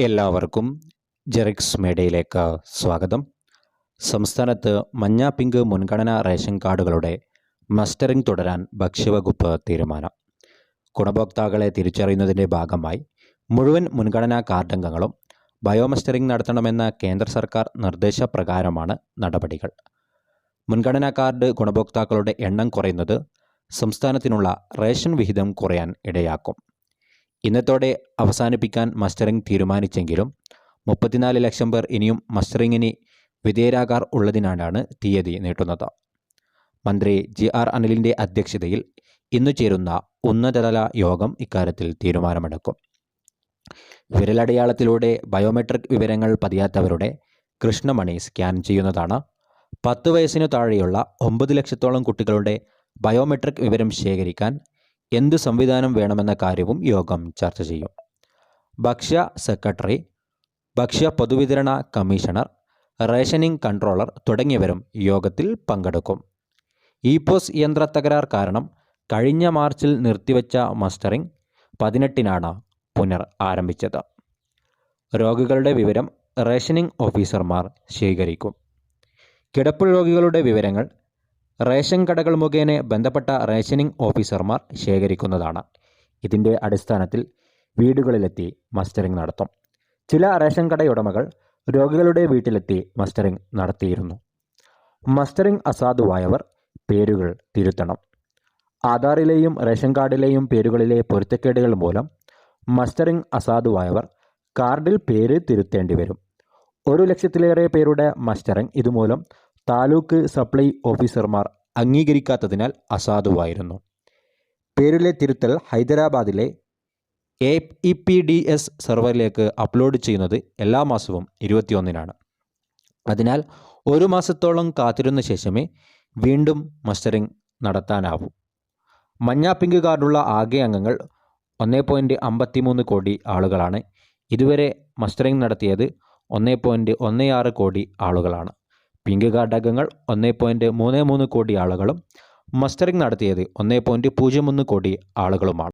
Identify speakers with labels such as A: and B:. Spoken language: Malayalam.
A: എല്ലാവർക്കും ജെറിക്സ് മീഡിയയിലേക്ക് സ്വാഗതം. സംസ്ഥാനത്ത് മഞ്ഞ പിങ്ക് മുൻഗണനാ റേഷൻ കാർഡുകളുടെ മസ്റ്ററിംഗ് തുടരാൻ ഭക്ഷ്യവകുപ്പ് തീരുമാനം. ഗുണഭോക്താക്കളെ തിരിച്ചറിയുന്നതിൻ്റെ ഭാഗമായി മുഴുവൻ മുൻഗണനാ കാർഡംഗങ്ങളും ബയോമസ്റ്ററിംഗ് നടത്തണമെന്ന കേന്ദ്ര സർക്കാർ നിർദ്ദേശപ്രകാരമാണ് നടപടികൾ. മുൻഗണനാ കാർഡ് ഗുണഭോക്താക്കളുടെ എണ്ണം കുറയുന്നത് സംസ്ഥാനത്തിനുള്ള റേഷൻ വിഹിതം കുറയാൻ ഇടയാക്കും. ഇന്നത്തോടെ അവസാനിപ്പിക്കാൻ മസ്റ്ററിംഗ് തീരുമാനിച്ചെങ്കിലും 34 ലക്ഷം പേർ ഇനിയും മസ്റ്ററിങ്ങിന് വിധേയരാകാർ ഉള്ളതിനാലാണ് തീയതി നീട്ടുന്നത്. മന്ത്രി GR അനിലിൻ്റെ അധ്യക്ഷതയിൽ ഇന്നു ചേരുന്ന ഉന്നതതല യോഗം ഇക്കാര്യത്തിൽ തീരുമാനമെടുക്കും. വിരലടയാളത്തിലൂടെ ബയോമെട്രിക് വിവരങ്ങൾ പതിയാത്തവരുടെ കൃഷ്ണമണി സ്കാൻ ചെയ്യുന്നതാണ്. 10 വയസ്സിനു താഴെയുള്ള 9 ലക്ഷത്തോളം കുട്ടികളുടെ ബയോമെട്രിക് വിവരം ശേഖരിക്കാൻ എന്തു സംവിധാനം വേണമെന്ന കാര്യവും യോഗം ചർച്ച ചെയ്യും. ഭക്ഷ്യ സെക്രട്ടറി, ഭക്ഷ്യ പൊതുവിതരണ കമ്മീഷണർ, റേഷനിംഗ് കൺട്രോളർ തുടങ്ങിയവരും യോഗത്തിൽ പങ്കെടുക്കും. ഇപോസ് യന്ത്ര തകരാർ കാരണം കഴിഞ്ഞ മാർച്ചിൽ നിർത്തിവെച്ച മസ്റ്ററിംഗ് 18നാണ് പുനർ ആരംഭിച്ചത്. രോഗികളുടെ വിവരം റേഷനിംഗ് ഓഫീസർമാർ ശേഖരിക്കും. കിടപ്പ് രോഗികളുടെ വിവരങ്ങൾ റേഷൻ കടകൾ മുഖേന ബന്ധപ്പെട്ട റേഷനിംഗ് ഓഫീസർമാർ ശേഖരിക്കുന്നതാണ്. ഇതിൻ്റെ അടിസ്ഥാനത്തിൽ വീടുകളിലെത്തി മസ്റ്ററിംഗ് നടത്തും. ചില റേഷൻ കടയുടമകൾ രോഗികളുടെ വീട്ടിലെത്തി മസ്റ്ററിംഗ് നടത്തിയിരുന്നു. മസ്റ്ററിംഗ് അസാധുവായവർ പേരുകൾ തിരുത്തണം. ആധാറിലെയും റേഷൻ കാർഡിലെയും പേരുകളിലെ പൊരുത്തക്കേടുകൾ മൂലം മസ്റ്ററിംഗ് അസാധുവായവർ കാർഡിൽ പേര് തിരുത്തേണ്ടി വരും. 1 ലക്ഷത്തിലേറെ പേരുടെ മസ്റ്ററിംഗ് ഇതുമൂലം താലൂക്ക് സപ്ലൈ ഓഫീസർമാർ അംഗീകരിക്കാത്തതിനാൽ അസാധുവായിരുന്നു. പേരിലെ തിരുത്തൽ ഹൈദരാബാദിലെ AEPDS സെർവറിലേക്ക് അപ്ലോഡ് ചെയ്യുന്നത് എല്ലാ മാസവും 21നാണ്. അതിനാൽ 1 മാസത്തോളം കാത്തിരുന്ന ശേഷമേ വീണ്ടും മസ്റ്ററിംഗ് നടത്താനാവൂ. മഞ്ഞ പിങ്ക് കാർഡുള്ള ആകെ അംഗങ്ങൾ 1.53 കോടി ആളുകളാണ്. ഇതുവരെ മസ്റ്ററിംഗ് നടത്തിയത് 1.16 കോടി ആളുകളാണ്. പിങ്ക് കാർഡ് അംഗങ്ങൾ 1.33 കോടി ആളുകളും മസ്റ്ററിംഗ് നടത്തിയത് 1.01 കോടി ആളുകളുമാണ്.